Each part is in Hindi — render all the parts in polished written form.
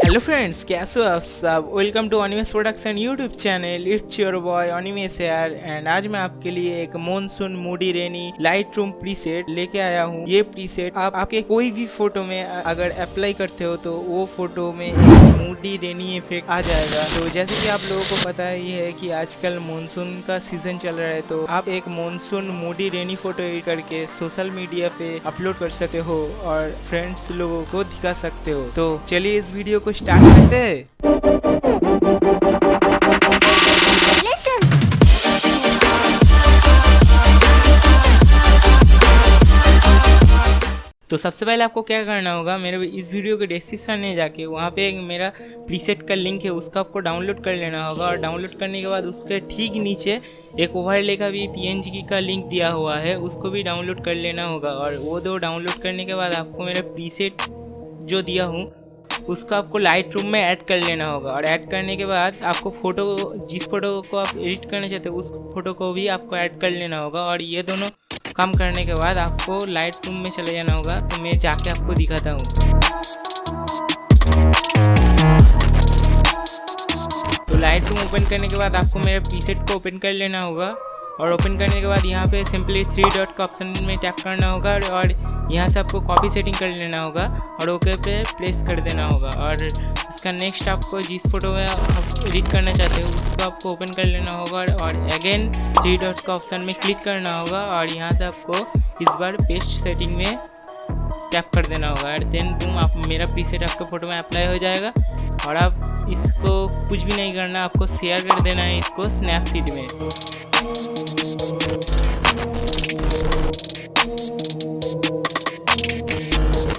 हेलो फ्रेंड्स, कैसे हो आप सब। Welcome to Animesh production YouTube channel. It's your boy Animesh यार। एंड आज मैं आपके लिए एक monsoon moody rainy light room preset लेके आया हूँ। ये प्रीसेट आप आपके कोई भी फोटो में अगर अप्लाई करते हो तो वो फोटो में एक मूडी रेनी इफेक्ट आ जाएगा। तो जैसे कि आप लोगों को पता ही है कि आजकल मॉनसून का सीजन चल रहा है, तो आप एक मॉनसून मूडी रेनी फोटो एडिट करके सोशल मीडिया पे अपलोड कर सकते हो और फ्रेंड्स लोगों को दिखा सकते हो। तो चलिए इस वीडियो को स्टार्ट करते हैं। तो सबसे पहले आपको क्या करना होगा, मेरे इस वीडियो के डिस्क्रिप्शन में जाके वहाँ पे एक मेरा प्रीसेट का लिंक है, उसका आपको डाउनलोड कर लेना होगा। और डाउनलोड करने के बाद उसके ठीक नीचे एक ओवरले का भी PNG का लिंक दिया हुआ है, उसको भी डाउनलोड कर लेना होगा। और वो दो डाउनलोड करने के बाद आपको मेरा प्रीसेट जो दिया हूँ उसको आपको लाइट रूम में ऐड कर लेना होगा। और ऐड करने के बाद आपको फ़ोटो, जिस फोटो को आप एडिट करना चाहते हो उस फोटो को भी आपको ऐड कर लेना होगा। और ये दोनों काम करने के बाद आपको लाइट रूम में चले जाना होगा। तो मैं जाके आपको दिखाता हूँ। तो लाइट रूम ओपन करने के बाद आपको मेरे प्रीसेट को ओपन कर लेना होगा। और ओपन करने के बाद यहाँ पे सिंपली 3 डॉट का ऑप्शन में टैप करना होगा और यहाँ से आपको कॉपी सेटिंग कर लेना होगा और ओके पे प्लेस कर देना होगा। और इसका नेक्स्ट आपको जिस फोटो में आप एडिट करना चाहते हो उसको आपको ओपन कर लेना होगा और अगेन 3 डॉट का ऑप्शन में क्लिक करना होगा और यहाँ से आपको इस बार पेस्ट सेटिंग में टैप कर देना होगा। और देन बूम, आप मेरा प्रीसेट आपके फ़ोटो में अप्लाई हो जाएगा। और आप इसको कुछ भी नहीं करना, आपको शेयर कर देना है इसको स्नैपसीड में।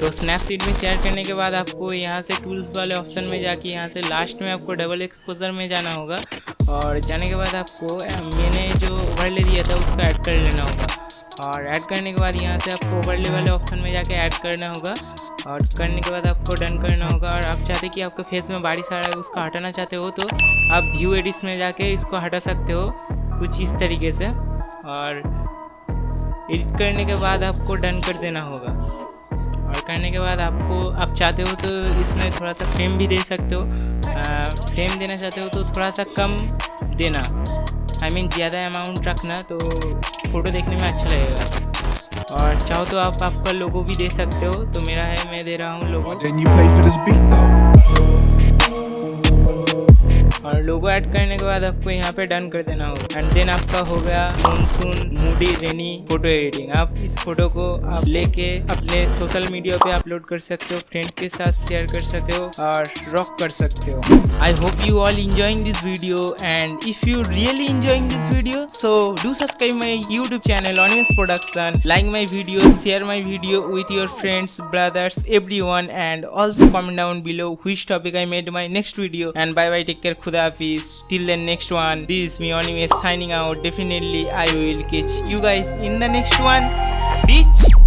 तो स्नैपसीड में शेयर करने के बाद आपको यहाँ से टूल्स वाले ऑप्शन में जाके यहाँ से लास्ट में आपको डबल एक्सपोजर में जाना होगा। और जाने के बाद आपको मैंने जो ओवरले दिया था उसको ऐड कर लेना होगा। और ऐड करने के बाद यहाँ से आपको ओवरले वाले ऑप्शन में जाके ऐड करना होगा। और करने के बाद आपको डन करना होगा। और आप चाहते कि आपके फेस में बारिश आ रहा है उसको हटाना चाहते हो तो आप व्यू एडिट्स में जाके इसको हटा सकते हो कुछ इस तरीके से। और एडिट करने के बाद आपको डन कर देना होगा। और करने के बाद आपको आप चाहते हो तो इसमें थोड़ा सा फ्रेम भी दे सकते हो। फ्रेम देना चाहते हो तो थोड़ा सा कम देना, ज़्यादा अमाउंट रखना तो फ़ोटो देखने में अच्छा लगेगा। और चाहो तो आप आपका लोगो भी दे सकते हो। तो मेरा है, मैं दे रहा हूँ लोगो। और लोगो ऐड करने के बाद आपको यहाँ पे डन कर देना होगा। एंड देन आपका हो गया मॉनसून मूडी रेनी फोटो एडिटिंग। आप इस फोटो को आप लेके अपने सोशल मीडिया पे अपलोड कर सकते हो, फ्रेंड के साथ शेयर कर सकते हो और रॉक कर सकते हो। I hope you all enjoying this video, and if you really enjoying this video, so do subscribe my YouTube channel Onions Production, like my videos, share my video with your friends, brothers, everyone, and also comment down below which topic I made my next video. And bye bye, take care, khuda hafiz, till the next one. This is me Onimes signing out. Definitely I will catch you guys in the next one. Bitch.